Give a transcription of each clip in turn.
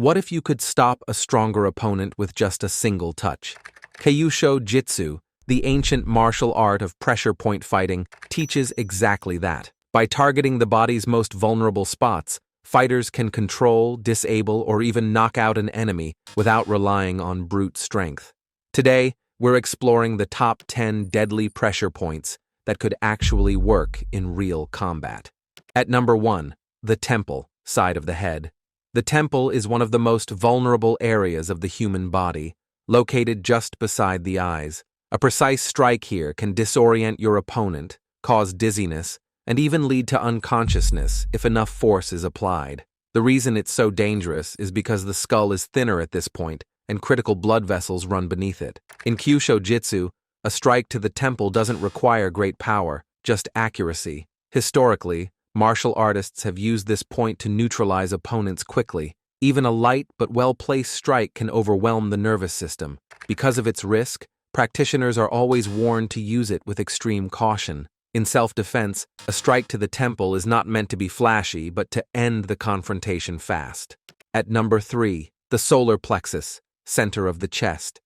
What if you could stop a stronger opponent with just a single touch? Kyusho Jitsu, the ancient martial art of pressure point fighting, teaches exactly that. By targeting the body's most vulnerable spots, fighters can control, disable, or even knock out an enemy without relying on brute strength. Today, we're exploring the top 10 deadly pressure points that could actually work in real combat. At number 1, the temple, side of the head. The temple is one of the most vulnerable areas of the human body, located just beside the eyes. A precise strike here can disorient your opponent, cause dizziness, and even lead to unconsciousness if enough force is applied. The reason it's so dangerous is because the skull is thinner at this point and critical blood vessels run beneath it. In Kyusho Jitsu, a strike to the temple doesn't require great power, just accuracy. Historically, martial artists have used this point to neutralize opponents quickly. Even a light but well-placed strike can overwhelm the nervous system. Because of its risk, practitioners are always warned to use it with extreme caution. In self-defense, a strike to the temple is not meant to be flashy, but to end the confrontation fast. At number 3, the solar plexus, center of the chest.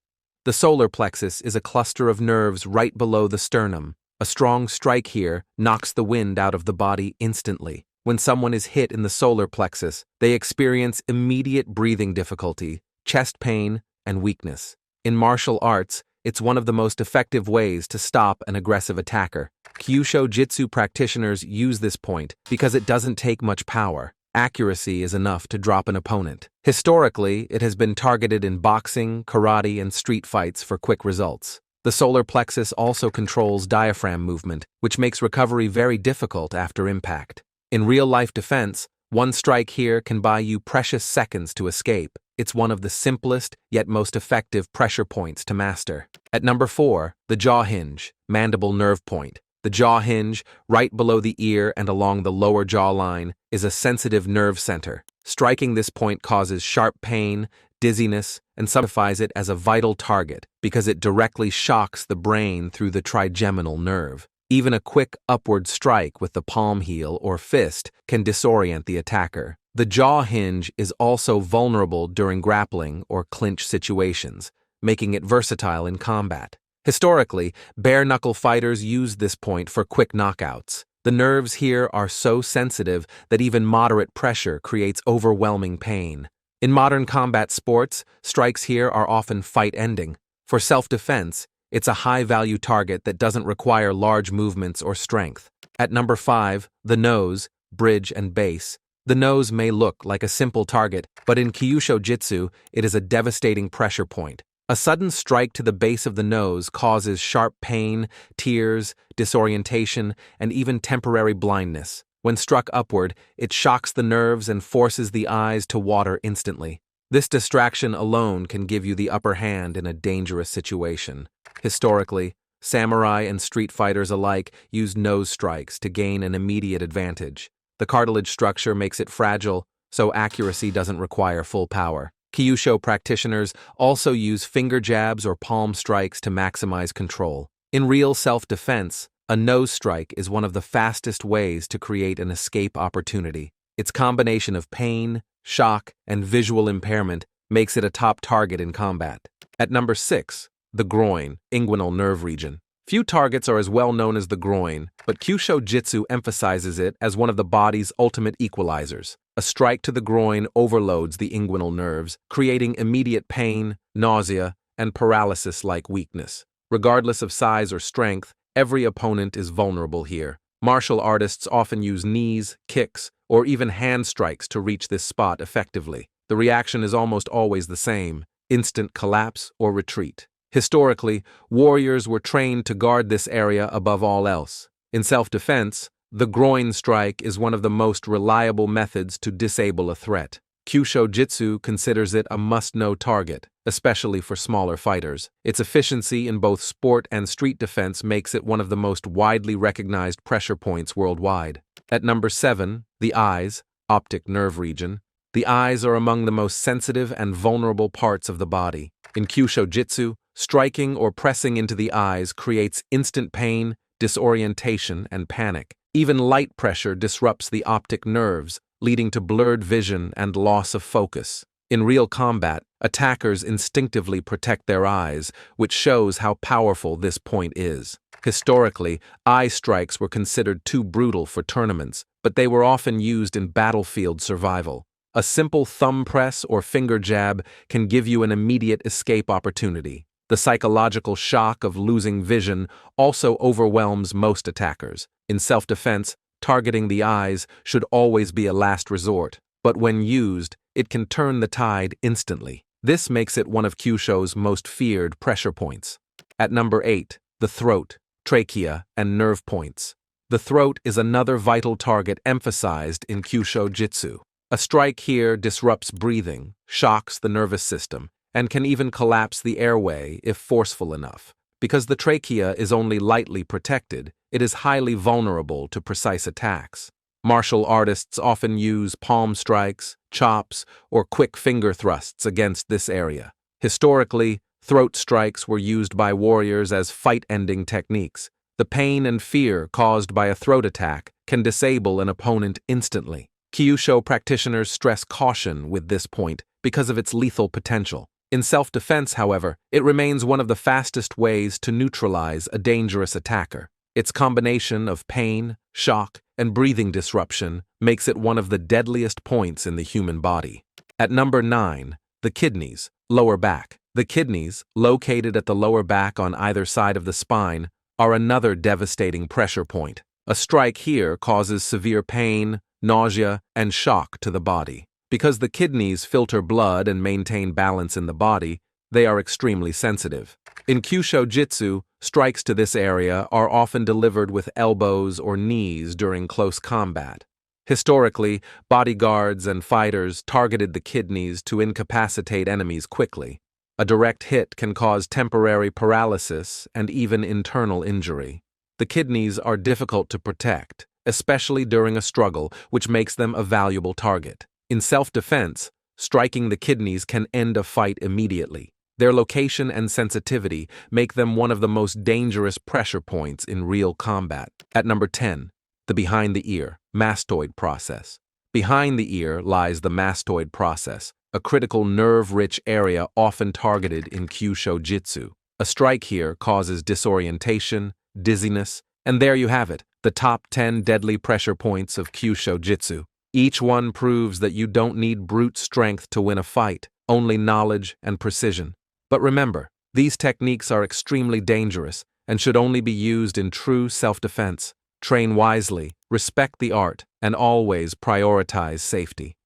The solar plexus is a cluster of nerves right below the sternum. A strong strike here knocks the wind out of the body instantly. When someone is hit in the solar plexus, they experience immediate breathing difficulty, chest pain, and weakness. In martial arts, it's one of the most effective ways to stop an aggressive attacker. Kyusho Jitsu practitioners use this point because it doesn't take much power. Accuracy is enough to drop an opponent. Historically, it has been targeted in boxing, karate, and street fights for quick results. The solar plexus also controls diaphragm movement, which makes recovery very difficult after impact. In real-life defense, one strike here can buy you precious seconds to escape. It's one of the simplest yet most effective pressure points to master. At number 4, the jaw hinge, mandible nerve point. The jaw hinge, right below the ear and along the lower jawline, is a sensitive nerve center. Striking this point causes sharp pain, dizziness, and signifies it as a vital target because it directly shocks the brain through the trigeminal nerve. Even a quick upward strike with the palm heel or fist can disorient the attacker. The jaw hinge is also vulnerable during grappling or clinch situations, making it versatile in combat. Historically, bare-knuckle fighters used this point for quick knockouts. The nerves here are so sensitive that even moderate pressure creates overwhelming pain. In modern combat sports, strikes here are often fight-ending. For self-defense, it's a high-value target that doesn't require large movements or strength. At number 5, the nose, bridge, and base. The nose may look like a simple target, but in Kyusho Jitsu, it is a devastating pressure point. A sudden strike to the base of the nose causes sharp pain, tears, disorientation, and even temporary blindness. When struck upward, it shocks the nerves and forces the eyes to water instantly. This distraction alone can give you the upper hand in a dangerous situation. Historically, samurai and street fighters alike used nose strikes to gain an immediate advantage. The cartilage structure makes it fragile, so accuracy doesn't require full power. Kyusho practitioners also use finger jabs or palm strikes to maximize control. In real self-defense, a nose strike is one of the fastest ways to create an escape opportunity. Its combination of pain, shock, and visual impairment makes it a top target in combat. At number 6, the groin, inguinal nerve region. Few targets are as well known as the groin, but Kyusho Jitsu emphasizes it as one of the body's ultimate equalizers. A strike to the groin overloads the inguinal nerves, creating immediate pain, nausea, and paralysis-like weakness. Regardless of size or strength, every opponent is vulnerable here. Martial artists often use knees, kicks, or even hand strikes to reach this spot effectively. The reaction is almost always the same: instant collapse or retreat. Historically, warriors were trained to guard this area above all else. In self-defense, the groin strike is one of the most reliable methods to disable a threat. Kyusho Jitsu considers it a must-know target, especially for smaller fighters. Its efficiency in both sport and street defense makes it one of the most widely recognized pressure points worldwide. At number 7, the eyes, optic nerve region. The eyes are among the most sensitive and vulnerable parts of the body. In Kyusho Jitsu, striking or pressing into the eyes creates instant pain, disorientation, and panic. Even light pressure disrupts the optic nerves, leading to blurred vision and loss of focus. In real combat, attackers instinctively protect their eyes, which shows how powerful this point is. Historically, eye strikes were considered too brutal for tournaments, but they were often used in battlefield survival. A simple thumb press or finger jab can give you an immediate escape opportunity. The psychological shock of losing vision also overwhelms most attackers. In self-defense, targeting the eyes should always be a last resort, but when used, it can turn the tide instantly. This makes it one of Kyusho's most feared pressure points. At number 8, the throat, trachea, and nerve points. The throat is another vital target emphasized in Kyusho Jitsu. A strike here disrupts breathing, shocks the nervous system, and can even collapse the airway if forceful enough. Because the trachea is only lightly protected, it is highly vulnerable to precise attacks. Martial artists often use palm strikes, chops, or quick finger thrusts against this area. Historically, throat strikes were used by warriors as fight-ending techniques. The pain and fear caused by a throat attack can disable an opponent instantly. Kyusho practitioners stress caution with this point because of its lethal potential. In self-defense, however, it remains one of the fastest ways to neutralize a dangerous attacker. Its combination of pain, shock, and breathing disruption makes it one of the deadliest points in the human body. At number 9, the kidneys, lower back. The kidneys, located at the lower back on either side of the spine, are another devastating pressure point. A strike here causes severe pain, nausea, and shock to the body. Because the kidneys filter blood and maintain balance in the body, they are extremely sensitive. In Kyusho Jitsu, strikes to this area are often delivered with elbows or knees during close combat. Historically, bodyguards and fighters targeted the kidneys to incapacitate enemies quickly. A direct hit can cause temporary paralysis and even internal injury. The kidneys are difficult to protect, especially during a struggle, which makes them a valuable target. In self-defense, striking the kidneys can end a fight immediately. Their location and sensitivity make them one of the most dangerous pressure points in real combat. At number 10, the behind the ear, mastoid process. Behind the ear lies the mastoid process, a critical nerve-rich area often targeted in Kyusho Jitsu. A strike here causes disorientation, dizziness, and there you have it, the top 10 deadly pressure points of Kyusho Jitsu. Each one proves that you don't need brute strength to win a fight, only knowledge and precision. But remember, these techniques are extremely dangerous and should only be used in true self-defense. Train wisely, respect the art, and always prioritize safety.